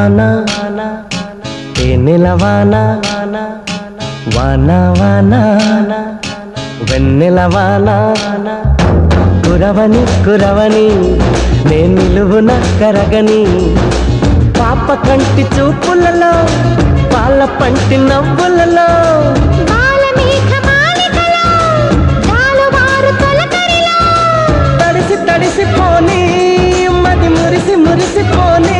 వాన తేనెల వాన వాన వాన వెన్నెల వాన కురవని కురవని నే నిలువున కరగని పాప కంటి చూపులలో పాల పంటి నవ్వులలో తడిసి తడిసి పోనీ మది మురిసి మురిసి పోనీ